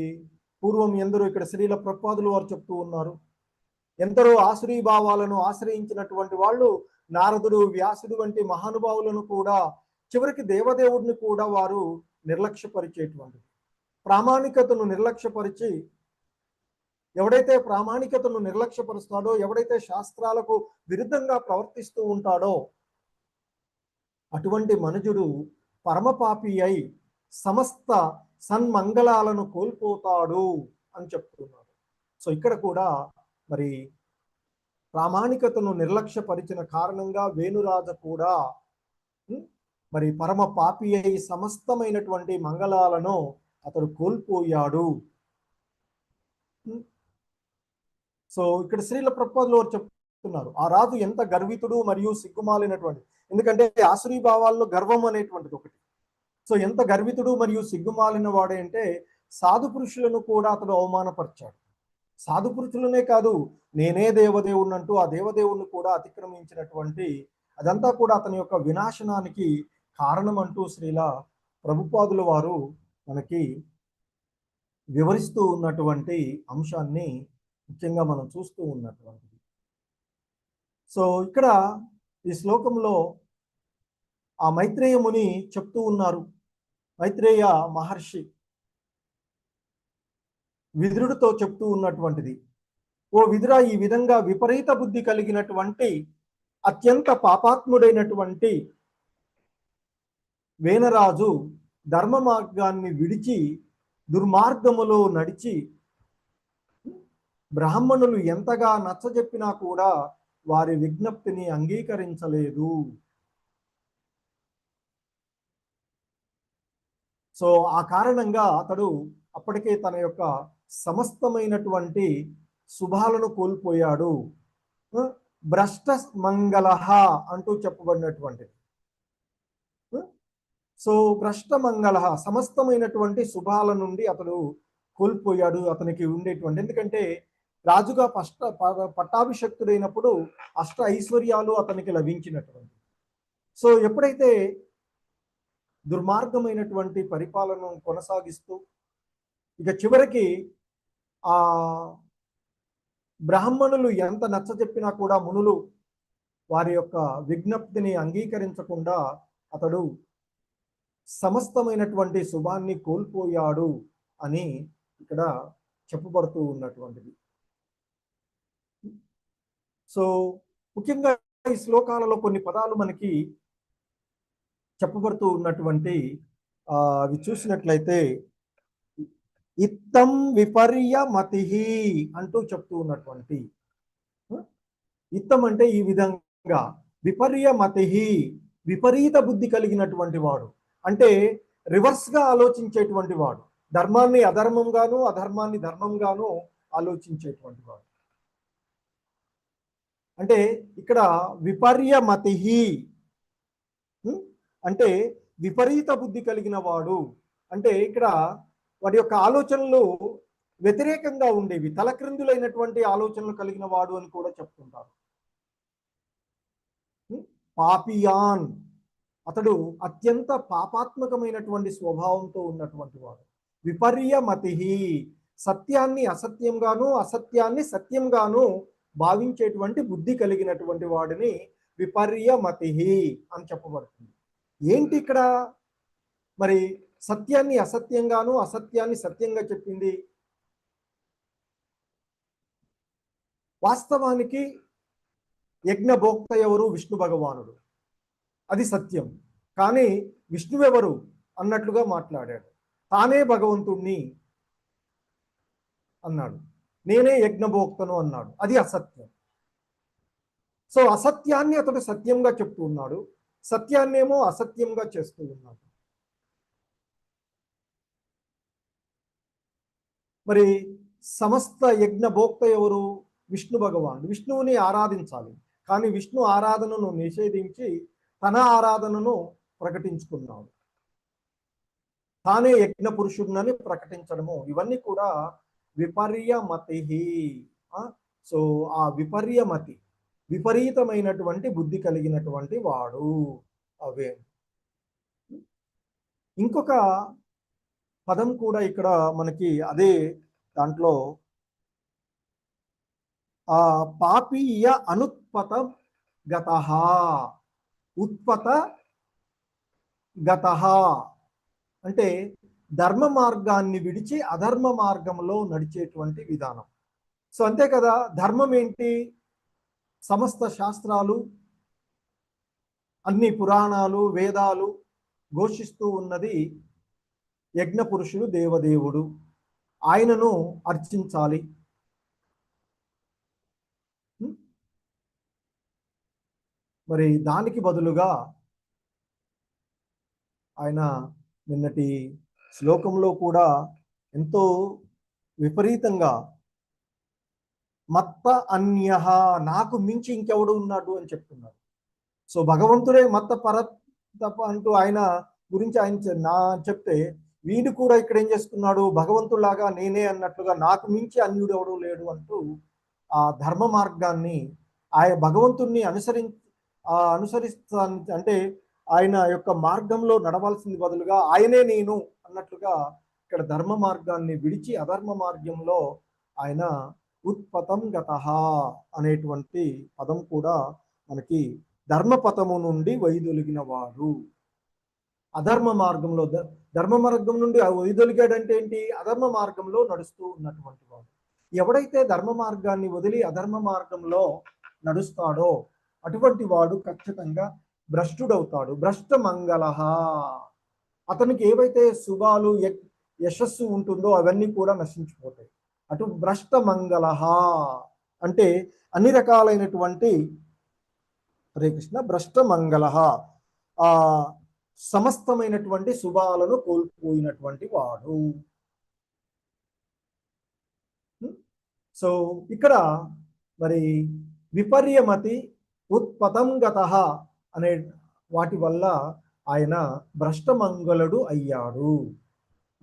పూర్వం ఎందరో ఇక్కడ శ్రీల ప్రభుపాదులు వారు చెప్తూ ఉన్నారు, ఎందరో ఆసురీ భావాలను ఆశ్రయించినటువంటి వాళ్ళు నారదుడు, వ్యాసుడు వంటి మహానుభావులను కూడా చివరికి దేవదేవుడిని కూడా వారు నిర్లక్ష్యపరిచేటువంటిది. ప్రామాణికతను నిర్లక్ష్యపరిచి ఎవడైతే ప్రామాణికతను నిర్లక్ష్యపరుస్తాడో, ఎవడైతే శాస్త్రాలకు విరుద్ధంగా ప్రవర్తిస్తూ ఉంటాడో అటువంటి మనుజుడు పరమపాపి అయి సమస్త సన్మంగళాలను కోల్పోతాడు అని చెప్తున్నారు. సో ఇక్కడ కూడా మరి ప్రామాణికతను నిర్లక్ష్యపరిచిన కారణంగా వేణురాజ కూడా మరి పరమ పాపి అయి సమస్తమైనటువంటి మంగళాలను అతడు కోల్పోయాడు. సో ఇక్కడ శ్రీల ప్రభుపాదులు వారు చెప్తున్నారు, ఆ రాజు ఎంత గర్వితుడు మరియు సిగ్గుమాలినటువంటి, ఎందుకంటే ఆసురీ భావాల్లో గర్వం అనేటువంటిది ఒకటి. సో ఎంత గర్వితుడు మరియు సిగ్గుమాలిన వాడే అంటే సాధు పురుషులను కూడా అతడు అవమానపరిచాడు. సాధు పురుషులనే కాదు, నేనే దేవదేవుడిని అంటూ ఆ దేవదేవుడిని కూడా అతిక్రమించినటువంటి అదంతా కూడా అతని యొక్క వినాశనానికి కారణం అంటూ శ్రీల ప్రభుపాదుల వారు మనకి వివరిస్తూ ఉన్నటువంటి అంశాన్ని ముఖ్యంగా మనం చూస్తూ ఉన్నటువంటిది. సో ఇక్కడ ఈ శ్లోకంలో ఆ మైత్రేయ ముని చెప్తూ ఉన్నారు, మైత్రేయ మహర్షి విదురుడితో చెప్తూ ఉన్నటువంటిది, ఓ విదుర, ఈ విధంగా విపరీత బుద్ధి కలిగినటువంటి అత్యంత పాపాత్ముడైనటువంటి వేనరాజు ధర్మ మార్గాన్ని విడిచి దుర్మార్గములో నడిచి బ్రాహ్మణులు ఎంతగా నచ్చజెప్పినా కూడా వారి విజ్ఞప్తిని అంగీకరించలేదు. సో ఆ కారణంగా అతడు అప్పటికే తన యొక్క సమస్తమైనటువంటి శుభాలను కోల్పోయాడు. భ్రష్ట మంగళః అంటూ చెప్పబడినటువంటిది. సో భ్రష్ట మంగళః సమస్తమైనటువంటి శుభాల నుండి అతడు కోల్పోయాడు. అతనికి ఉండేటువంటి, ఎందుకంటే రాజుగా పట్టాభిషక్తుడైనప్పుడు అష్ట ఐశ్వర్యాలు అతనికి లభించినటువంటి. సో ఎప్పుడైతే దుర్మార్గమైనటువంటి పరిపాలనను కొనసాగిస్తూ ఇక చివరికి ఆ బ్రాహ్మణులు ఎంత నచ్చజెప్పినా కూడా మునులు వారి యొక్క విజ్ఞప్తిని అంగీకరించకుండా అతడు సమస్తమైనటువంటి శుభాన్ని కోల్పోయాడు అని ఇక్కడ చెప్పబడుతూ ఉన్నటువంటిది. సో ముఖ్యంగా ఈ శ్లోకాలలో కొన్ని పదాలు మనకి చెప్పబడుతూ ఉన్నటువంటి అవి చూసినట్లయితే ఇత్తం విపర్యమతి అంటూ చెప్తూ ఉన్నటువంటి ఇత్తం అంటే ఈ విధంగా, విపర్యమతి విపరీత బుద్ధి కలిగినటువంటి వాడు, అంటే రివర్స్ గా ఆలోచించేటువంటి వాడు, ధర్మాన్ని అధర్మంగాను అధర్మాన్ని ధర్మంగాను ఆలోచించేటువంటి వాడు. అంటే ఇక్కడ విపర్యమతి అంటే విపరీత బుద్ధి కలిగిన వాడు, అంటే ఇక్కడ వాడి యొక్క ఆలోచనలు వ్యతిరేకంగా ఉండేవి, తలక్రిందులైనటువంటి ఆలోచనలు కలిగిన వాడు అని కూడా చెప్తుంటారు. పాపియాన్, అతడు అత్యంత పాపాత్మకమైనటువంటి స్వభావంతో ఉన్నటువంటి వాడు. విపర్యమతి, సత్యాన్ని అసత్యంగాను అసత్యాన్ని సత్యంగాను భావించేటువంటి బుద్ధి కలిగినటువంటి వాడిని విపర్యమతి అని చెప్పబడుతుంది. ఏంటి ఇక్కడ మరి సత్యాన్ని అసత్యంగాను అసత్యాన్ని సత్యంగా చెప్పింది? వాస్తవానికి యజ్ఞభోక్త ఎవరు? విష్ణు భగవానుడు, అది సత్యం. కానీ విష్ణువెవరు అన్నట్లుగా మాట్లాడాడు. తానే భగవంతుణ్ణి అన్నాడు, నేనే యజ్ఞభోక్తను అన్నాడు, అది అసత్యం. సో అసత్యాన్ని అతడు సత్యంగా చెప్తూ ఉన్నాడు, సత్యాన్నేమో అసత్యంగా చేస్తూ ఉన్నాడు. మరి సమస్త యజ్ఞభోక్త ఎవరు? విష్ణు భగవానుడు. విష్ణువుని ఆరాధించాలి, కానీ విష్ణు ఆరాధనను నిషేధించి తన ఆరాధనను ప్రకటించుకున్నాడు, తానే యజ్ఞ పురుషుడినని ప్రకటించడము, ఇవన్నీ కూడా విపర్యమతి. సో ఆ విపర్యమతి, విపరీతమైనటువంటి బుద్ధి కలిగినటువంటి వాడు. అవే ఇంకొక పదం కూడా ఇక్కడ మనకి అదే దాంట్లో పాపీయ అనుత్పత గతః, ఉత్పత గతః అంటే ధర్మ మార్గాన్ని విడిచి అధర్మ మార్గంలో నడిచేటువంటి విధానం. సో అంతే కదా, ధర్మం ఏంటి? సమస్త శాస్త్రాలు, అన్ని పురాణాలు, వేదాలు ఘోషిస్తూ ఉన్నది యజ్ఞ పురుషుడు, దేవదేవుడు, ఆయనను అర్చించాలి. మరి దానికి బదులుగా ఆయన నిన్నటి శ్లోకంలో కూడా ఎంతో విపరీతంగా మత్త అన్యః, నాకు మించి ఇంకెవడు ఉన్నాడు అని చెప్తున్నారు. సో భగవంతుడే మత్త పరతప అంటూ ఆయన గురించి ఆయన చెప్తే, వీడు కూడా ఇక్కడ ఏం చేస్తున్నాడు? భగవంతులాగా నేనే అన్నట్లుగా నాకు మించి అన్యుడు ఎవడు లేడు అంటూ ఆ ధర్మ మార్గాన్ని, ఆయన భగవంతుణ్ణి అనుసరిస్తా అంటే ఆయన యొక్క మార్గంలో నడవాల్సింది బదులుగా ఆయనే నేను అన్నట్లుగా ఇక్కడ ధర్మ మార్గాన్ని విడిచి అధర్మ మార్గంలో ఆయన ఉత్పతం గతః అనేటువంటి పదం కూడా మనకి ధర్మపథము నుండి వైదొలిగిన వాడు. అధర్మ మార్గంలో, ధర్మ మార్గం నుండి వైదొలిగాడంటే ఏంటి? అధర్మ మార్గంలో నడుస్తూ ఉన్నటువంటి వాడు. ఎవడైతే ధర్మ మార్గాన్ని వదిలి అధర్మ మార్గంలో నడుస్తాడో అటువంటి వాడు ఖచ్చితంగా భ్రష్టుడవుతాడు. భ్రష్ట మంగళ, అతనికి ఏవైతే శుభాలు యశస్సు ఉంటుందో అవన్నీ కూడా నశించిపోతాయి. అటు భ్రష్ట మంగళ అంటే అన్ని రకాలైనటువంటి, హరే కృష్ణ, భ్రష్ట మంగళ సమస్తమైనటువంటి శుభాలను కోల్పోయినటువంటి వాడు. సో ఇక్కడ మరి విపర్యమతి, ఉత్పతం గతః అనే వాటి వల్ల ఆయన భ్రష్టమంగళుడు అయ్యాడు.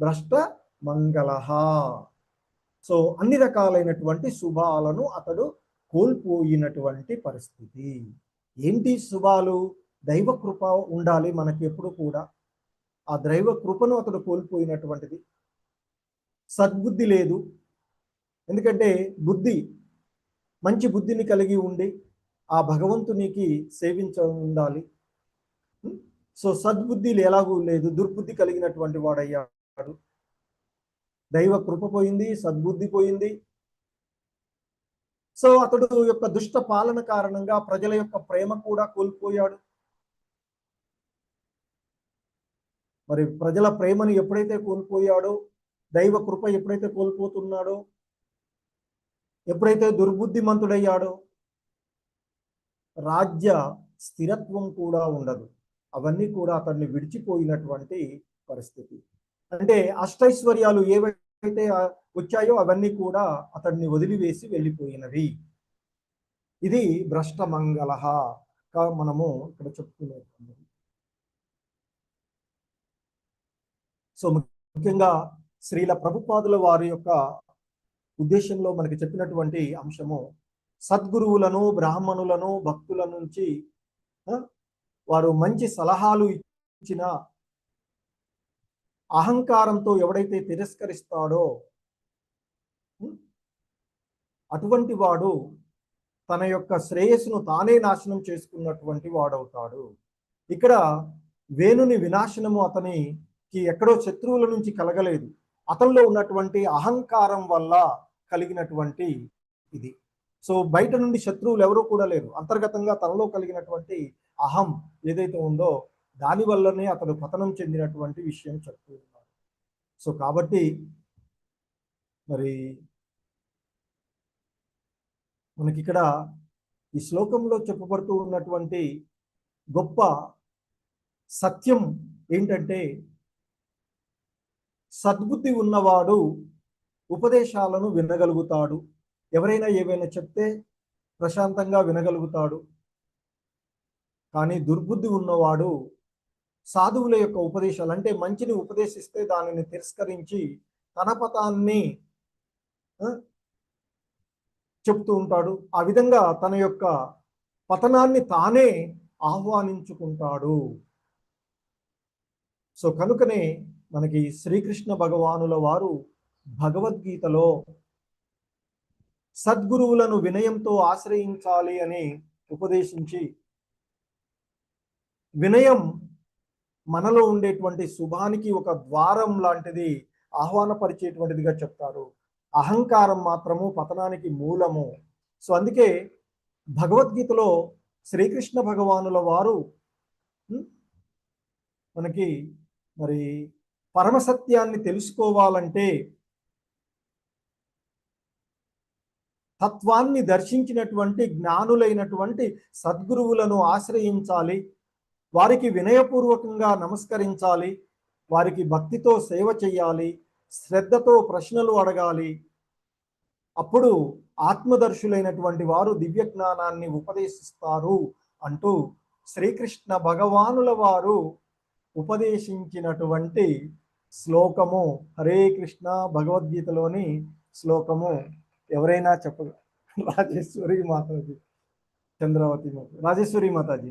భ్రష్ట మంగళ. సో అన్ని రకాలైనటువంటి శుభాలను అతడు కోల్పోయినటువంటి పరిస్థితి. ఏంటి శుభాలు? దైవ కృప ఉండాలి మనకి ఎప్పుడు కూడా, ఆ దైవ కృపను అతడు కోల్పోయినటువంటిది. సద్బుద్ధి లేదు, ఎందుకంటే బుద్ధి మంచి బుద్ధిని కలిగి ఉండి ఆ భగవంతునికి ఉండాలి. సో సద్బుద్ధి ఎలాగూ లేదు, దుర్బుద్ధి కలిగినటువంటి వాడయ్యాడు. దైవ కృప పోయింది, సద్బుద్ధి పోయింది. సో అతడు యొక్క దుష్ట పాలన కారణంగా ప్రజల యొక్క ప్రేమ కూడా కోల్పోయాడు. మరి ప్రజల ప్రేమను ఎప్పుడైతే కోల్పోయాడో, దైవ కృప ఎప్పుడైతే కోల్పోతున్నాడో, ఎప్పుడైతే దుర్బుద్ధిమంతుడయ్యాడో, రాజ్య స్థిరత్వం కూడా ఉండదు. అవన్నీ కూడా అతన్ని విడిచిపోయినటువంటి పరిస్థితి. అంటే అష్టైశ్వర్యాలు ఏవైతే వచ్చాయో అవన్నీ కూడా అతన్ని వదిలివేసి వెళ్ళిపోయినవి. ఇది భ్రష్ట మంగళ మనము ఇక్కడ చెప్పుకునేది. సో ముఖ్యంగా శ్రీల ప్రభుపాదుల వారి యొక్క ఉద్దేశంలో మనకి చెప్పినటువంటి అంశము, సద్గురువులను, బ్రాహ్మణులను, భక్తుల నుంచి వారు మంచి సలహాలు ఇచ్చిన అహంకారంతో ఎవడైతే తిరస్కరిస్తాడో అటువంటి వాడు తన యొక్క శ్రేయస్సును తానే నాశనం చేసుకున్నటువంటి వాడవుతాడు. ఇక్కడ వేణుని వినాశనము అతనికి ఎక్కడో శత్రువుల నుంచి కలగలేదు, అతనిలో ఉన్నటువంటి అహంకారం వల్ల కలిగినటువంటి ఇది. సో బయట నుండి శత్రువులు ఎవరూ కూడా లేరు, అంతర్గతంగా తనలో కలిగినటువంటి అహం ఏదైతే ఉందో దాని వల్లనే అతడు పతనం చెందినటువంటి విషయం చెప్తూ ఉన్నాడు. సో కాబట్టి మరి మనకి ఇక్కడ ఈ శ్లోకంలో చెప్పబడుతూ ఉన్నటువంటి గొప్ప సత్యం ఏంటంటే, సద్బుద్ధి ఉన్నవాడు ఉపదేశాలను వినగలుగుతాడు. ఎవరైనా ఏవైనా చెప్తే ప్రశాంతంగా వినగలుగుతాడు. కానీ దుర్బుద్ధి ఉన్నవాడు సాధువుల యొక్క ఉపదేశాలు, అంటే మంచిని ఉపదేశిస్తే దానిని తిరస్కరించి తన పతాన్ని చెప్తూ ఉంటాడు. ఆ విధంగా తన యొక్క పతనాన్ని తానే ఆహ్వానించుకుంటాడు. సో కనుకనే మనకి శ్రీకృష్ణ భగవానుల వారు భగవద్గీతలో సద్గురువులను వినయంతో ఆశ్రయించాలి అని ఉపదేశించి, వినయం మనలో ఉండేటువంటి శుభానికి ఒక ద్వారం లాంటిది, ఆహ్వానపరిచేటువంటిదిగా చెప్తారు. అహంకారం మాత్రము పతనానికి మూలము. సో అందుకే భగవద్గీతలో శ్రీకృష్ణ భగవానుల వారు మనకి మరి పరమసత్యాన్ని తెలుసుకోవాలంటే తత్వాన్ని దర్శించినటువంటి జ్ఞానులైనటువంటి సద్గురువులను ఆశ్రయించాలి, వారికి వినయపూర్వకంగా నమస్కరించాలి, వారికి భక్తితో సేవ చేయాలి, శ్రద్ధతో ప్రశ్నలు అడగాలి. అప్పుడు ఆత్మదర్శులైనటువంటి వారు దివ్య జ్ఞానాన్ని ఉపదేశిస్తారు అంటూ శ్రీకృష్ణ భగవానుల వారు ఉపదేశించినటువంటి శ్లోకము హరే కృష్ణ భగవద్గీతలోని శ్లోకము ఎవరైనా చెప్ప రాజేశ్వరి మాతాజీ, చంద్రావతి మాత, రాజేశ్వరి మాతాజీ.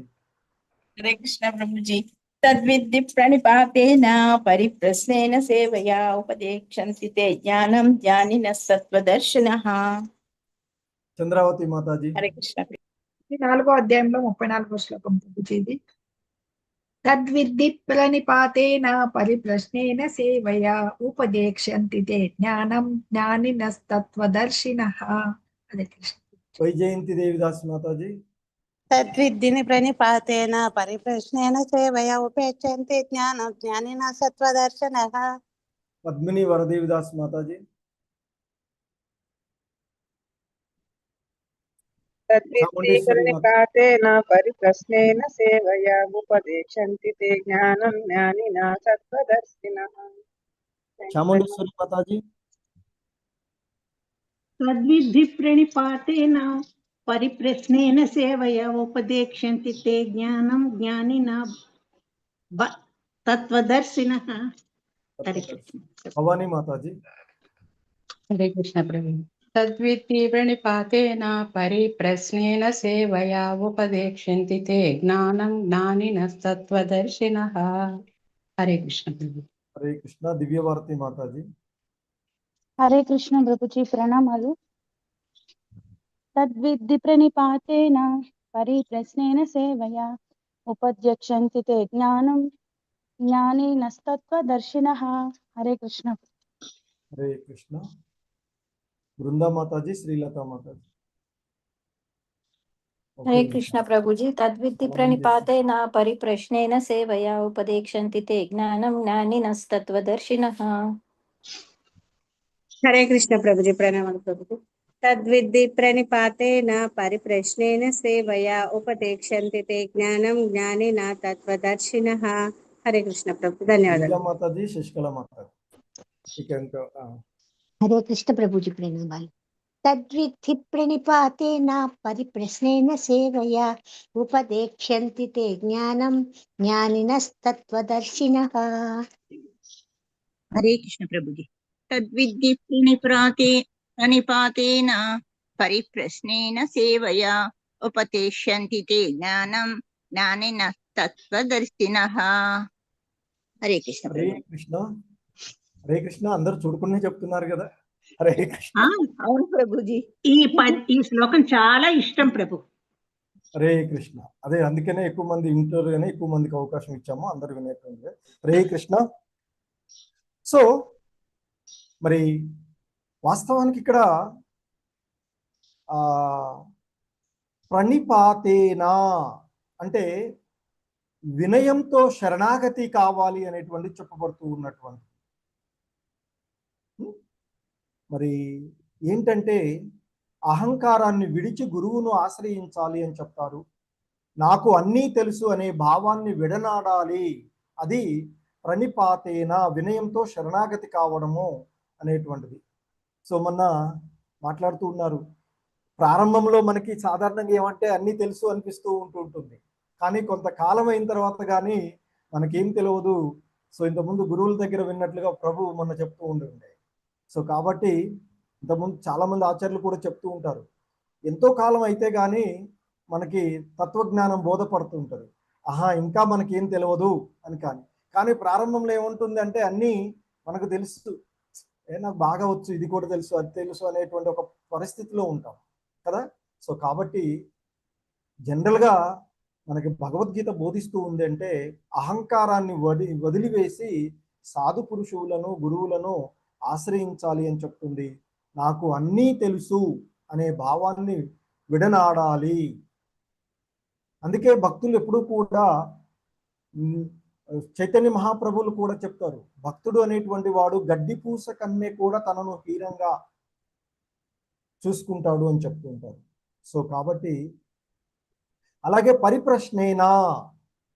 హరే కృష్ణ ప్రభుజీ. తద్విద్ధి ప్రణిపాతేన పరిప్రశ్నేన సేవయా ఉపదేక్షంతి తే జ్ఞానం జ్ఞానినః సత్వదర్శినః. చంద్రావతి మాతాజీ. హరే కృష్ణ. 4వ అధ్యాయంలో 34వ శ్లోకం ప్రభుజీది. తద్విద్ధి ప్రణిపాతేన పరిప్రశ్నేన సేవయా ఉపదేక్షంతి తే జ్ఞానం జ్ఞానినః తత్వదర్శినః. హరే కృష్ణ. వైజయంతి దేవిదాస్ మాతాజీ. తద్విద్ధిని ప్రణిపాతేన పరిప్రశ్నేన సేవయా ఉపేక్షంతి జ్ఞానం జ్ఞానినః సత్వదర్శనః. పద్మిని వరదేవిదాస్ మాతాజీ. తద్విద్ధి ప్రణిపాతేన పరిప్రశ్నేన సేవయా ఉపదేక్షంతి తే జ్ఞానం జ్ఞానినః సత్వదర్శినః. చాముండేశ్వరి మాతాజీ. తద్విద్ధి ప్రణిపాతేన పరిప్రశ్నేన సేవయా ఉపదేక్షంతి తే జ్ఞానం జ్ఞానినః తత్వదర్శినః. హరే కృష్ణ. భవానీ మాతాజీ. హరే కృష్ణ ప్రభు. తద్విద్ధి ప్రణిపాతేన పరిప్రశ్నేన సేవయా ఉపదేక్షంతి తే జ్ఞానం జ్ఞానినః తత్వదర్శినః. హరే కృష్ణ ప్రభు. హరే కృష్ణ. దివ్యవారతి మాతాజీ. హరే కృష్ణ ప్రభుజీ, ప్రణామాలు. తద్విద్ధి ప్రణిపాతేన పరిప్రశ్నేన సేవయా ఉపదేక్షంతి తే జ్ఞానం జ్ఞానినస్తత్వదర్శినః. హరే కృష్ణ. హరే కృష్ణ. బృందా మాతాజీ, శ్రీలత మాతాజీ. హరే కృష్ణ ప్రభుజీ. తద్విద్ధి ప్రణిపాతేన పరిప్రశ్నేన సేవయా ఉపదేక్షంతి తే జ్ఞానం జ్ఞానినస్తత్వదర్శినః. హరే కృష్ణ ప్రభుజీ. ప్రణామాలు ప్రభుజీ. తద్విద్ధి ప్రణిపాతేన పరిప్రశ్నేన సేవయా ఉపదేక్షంతి తే జ్ఞానం జ్ఞానిన తత్వదర్శినః. హరే కృష్ణ ప్రభు. ధన్యవాదాలు. మాతాజీ, శశికళ మాతాజీ. హరే కృష్ణ ప్రభుజీ ప్రణామాలు. తద్విద్ధి ప్రణిపాతేన పరిప్రశ్నేన సేవయా ఉపదేక్ష్యంతి తే జ్ఞానం జ్ఞానినస్తత్వదర్శినః. హరే కృష్ణ ప్రభుజీ. తద్విద్ధి ప్రణిపాతేన పరిప్రశ్నేన సేవయా ఉపదేక్ష్యంతి తే జ్ఞానం జ్ఞానినః తత్వదర్శినః. హరే కృష్ణ హరే కృష్ణ. హరే కృష్ణ. అందరూ చూడకుండా చెప్తున్నారు కదా. హరే కృష్ణ. అవును ప్రభుజీ. ఈ శ్లోకం చాలా ఇష్టం ప్రభు. హరే కృష్ణ. అదే అందుకనే ఎక్కువ మంది వింటారు కానీ ఎక్కువ మందికి అవకాశం ఇచ్చాము, అందరు వినేటువంటి. హరే కృష్ణ. సో మరి వాస్తవానికి ఇక్కడ ప్రణిపాతేనా అంటే వినయంతో శరణాగతి కావాలి అనేటువంటి చెప్పబడుతూ ఉన్నటువంటి. మరి ఏంటంటే అహంకారాన్ని విడిచి గురువును ఆశ్రయించాలి అని చెప్తారు. నాకు అన్నీ తెలుసు అనే భావాన్ని విడనాడాలి. అది ప్రణిపాతేన వినయంతో శరణాగతి కావడము అనేటువంటిది. సో మొన్న మాట్లాడుతూ ఉన్నారు, ప్రారంభంలో మనకి సాధారణంగా ఏమంటే అన్నీ తెలుసు అనిపిస్తూ ఉంటుంది, కానీ కొంతకాలం అయిన తర్వాత కానీ మనకేం తెలియదు. సో ఇంతకుముందు గురువుల దగ్గర విన్నట్లుగా ప్రభు మొన్న చెప్తూ ఉండే. సో కాబట్టి ఇంతకుముందు చాలామంది ఆచార్యులు కూడా చెప్తూ ఉంటారు, ఎంతో కాలం అయితే కానీ మనకి తత్వజ్ఞానం బోధపడుతూ ఉంటుంది. ఇంకా మనకేం తెలియదు అని. కానీ ప్రారంభంలో ఏముంటుంది అంటే అన్నీ మనకు తెలుసు, నాకు బాగా వచ్చు, ఇది కూడా తెలుసు, అది తెలుసు అనేటువంటి ఒక పరిస్థితిలో ఉంటాం కదా. సో కాబట్టి జనరల్గా మనకి భగవద్గీత బోధిస్తూ ఉంది అంటే అహంకారాన్ని వదిలివేసి సాధు పురుషులను గురువులను ఆశ్రయించాలి అని చెప్తుంది. నాకు అన్నీ తెలుసు అనే భావాన్ని విడనాడాలి. అందుకే భక్తులు ఎప్పుడూ కూడా చైతన్య మహాప్రభువులు కూడా చెప్తారు, భక్తుడు అనేటువంటి వాడు గడ్డి పూస కన్నే కూడా తనను హీనంగా చూసుకుంటాడు అని చెప్తూ ఉంటారు. సో కాబట్టి అలాగే పరిప్రశ్నేనా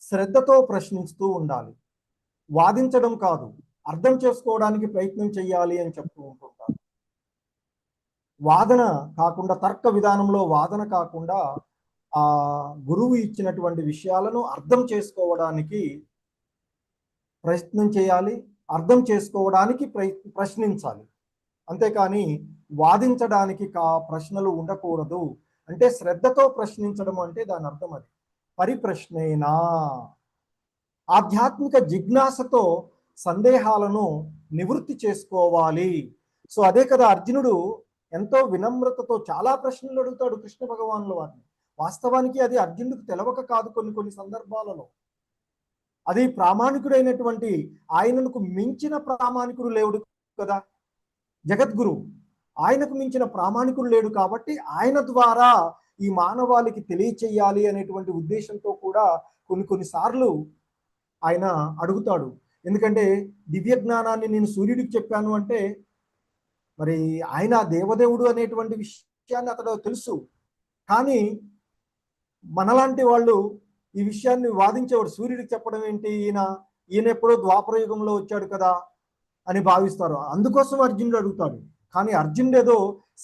శ్రద్ధతో ప్రశ్నిస్తూ ఉండాలి. వాదించడం కాదు, అర్థం చేసుకోవడానికి ప్రయత్నం చేయాలి అని చెప్తూ ఉంటుంటారు. వాదన కాకుండా, తర్క విధానంలో వాదన కాకుండా ఆ గురువు ఇచ్చినటువంటి విషయాలను అర్థం చేసుకోవడానికి ప్రయత్నం చేయాలి, అర్థం చేసుకోవడానికి ప్రశ్నించాలి. అంతేకాని వాదించడానికి ప్రశ్నలు ఉండకూడదు. అంటే శ్రద్ధతో ప్రశ్నించడం అంటే దాని అర్థం అది. పరిప్రశ్నేనా ఆధ్యాత్మిక జిజ్ఞాసతో సందేహాలను నివృత్తి చేసుకోవాలి. సో అదే కదా అర్జునుడు ఎంతో వినమ్రతతో చాలా ప్రశ్నలు అడుగుతాడు కృష్ణ భగవానుల వారిని. వాస్తవానికి అది అర్జునుడికి తెలవక కాదు, కొన్ని సందర్భాలలో అది ప్రామాణికుడైనటువంటి ఆయనకు మించిన ప్రామాణికుడు లేడు కదా, జగద్గురు. ఆయనకు మించిన ప్రామాణికుడు లేడు కాబట్టి ఆయన ద్వారా ఈ మానవాళికి తెలియచేయాలి అనేటువంటి ఉద్దేశంతో కూడా కొన్నిసార్లు ఆయన అడుగుతాడు. ఎందుకంటే దివ్య జ్ఞానాన్ని నేను సూర్యుడికి చెప్పాను అంటే మరి ఆయన దేవదేవుడు అనేటువంటి విషయాన్ని అతడు తెలుసు. కానీ మనలాంటి వాళ్ళు ఈ విషయాన్ని వాదించేవాడు, సూర్యుడికి చెప్పడం ఏంటి, ఈయన ఎప్పుడో ద్వాపరయుగంలో వచ్చాడు కదా అని భావిస్తారు. అందుకోసం అర్జునుడు అడుగుతాడు. కానీ అర్జునుడు ఏదో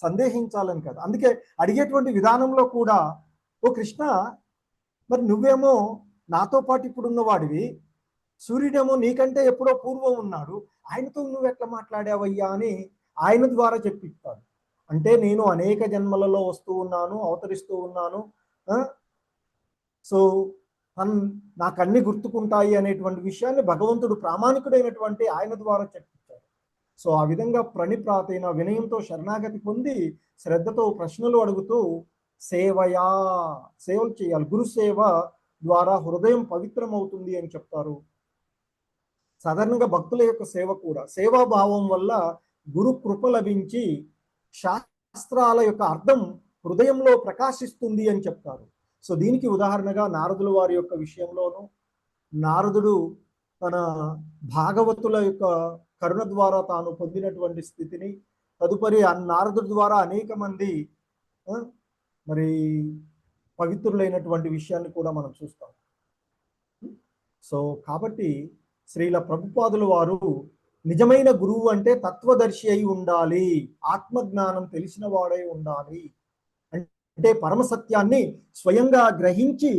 సందేహించాలని కదా. అందుకే అడిగేటువంటి విధానంలో కూడా, ఓ కృష్ణ, మరి నువ్వేమో నాతో పాటు ఇప్పుడున్న వాడివి, సూర్యుడేమో నీకంటే ఎప్పుడో పూర్వం ఉన్నాడు, ఆయనతో నువ్వు ఎట్లా మాట్లాడావయ్యా అని ఆయన ద్వారా చెప్పిస్తాడు. అంటే నేను అనేక జన్మలలో వస్తూ ఉన్నాను, అవతరిస్తూ ఉన్నాను, సో నాకు అన్ని గుర్తుకుంటాయి అనేటువంటి విషయాన్ని భగవంతుడు ప్రామాణికుడైనటువంటి ఆయన ద్వారా చెప్పించాడు. సో ఆ విధంగా ప్రణిప్రాతైన వినయంతో శరణాగతి పొంది శ్రద్ధతో ప్రశ్నలు అడుగుతూ సేవలు చేయాలి. గురు సేవ ద్వారా హృదయం పవిత్రమవుతుంది అని చెప్తారు. సాధారణంగా భక్తుల యొక్క సేవ కూడా సేవాభావం వల్ల గురు కృప లభించి శాస్త్రాల యొక్క అర్థం హృదయంలో ప్రకాశిస్తుంది అని చెప్తారు. సో దీనికి ఉదాహరణగా నారదుల వారి యొక్క విషయంలోను, నారదుడు తన భాగవతుల యొక్క కరుణ ద్వారా తాను పొందినటువంటి స్థితిని, తదుపరి నారదుడి ద్వారా అనేక మంది మరి పవిత్రులైనటువంటి విషయాన్ని కూడా మనం చూస్తాం. సో కాబట్టి శ్రీల ప్రభుపాదుల వారు నిజమైన గురువు అంటే తత్వదర్శి అయి ఉండాలి, ఆత్మజ్ఞానం తెలిసిన వాడై ఉండాలి, అంటే పరమసత్యాన్ని స్వయంగా గ్రహించి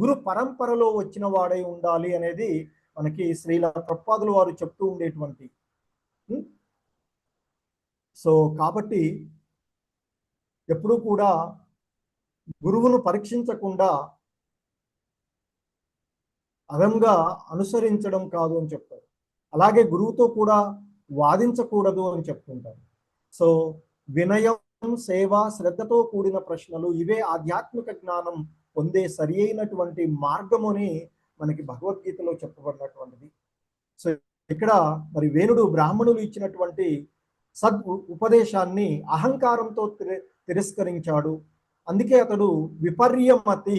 గురు పరంపరలో వచ్చిన వాడై ఉండాలి అనేది మనకి శ్రీల ప్రభుపాదుల వారు చెప్తూ ఉండేటువంటి. సో కాబట్టి ఎప్పుడూ కూడా గురువును పరీక్షించకుండా అదంగా అనుసరించడం కాదు అని చెప్తారు. అలాగే గురువుతో కూడా వాదించకూడదు అని చెప్తుంటారు. సో వినయం, సేవ, శ్రద్ధతో కూడిన ప్రశ్నలు ఇవే ఆధ్యాత్మిక జ్ఞానం పొందే సరి అయినటువంటి మార్గముని మనకి భగవద్గీతలో చెప్పబడినటువంటిది. సో ఇక్కడ మరి వేణుడు బ్రాహ్మణులు ఇచ్చినటువంటి సద్ ఉపదేశాన్ని అహంకారంతో తిరస్కరించాడు. అందుకే అతడు విపర్యమతి,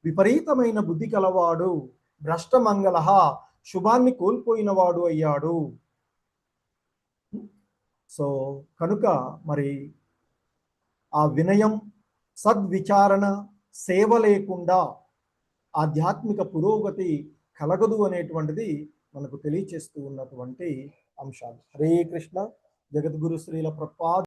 విపరీతమైన బుద్ధి కలవాడు, భ్రష్టమంగళ, శుభాన్ని కోల్పోయినవాడు అయ్యాడు. సో కనుక మరి ఆ వినయం, సద్విచారణ, సేవ లేకుండా ఆధ్యాత్మిక పురోగతి కలగదు అనేటువంటిది మనకు తెలియచేస్తూ ఉన్నటువంటి అంశాలు. హరే కృష్ణ. జగద్గురు శ్రీల ప్రభుపాద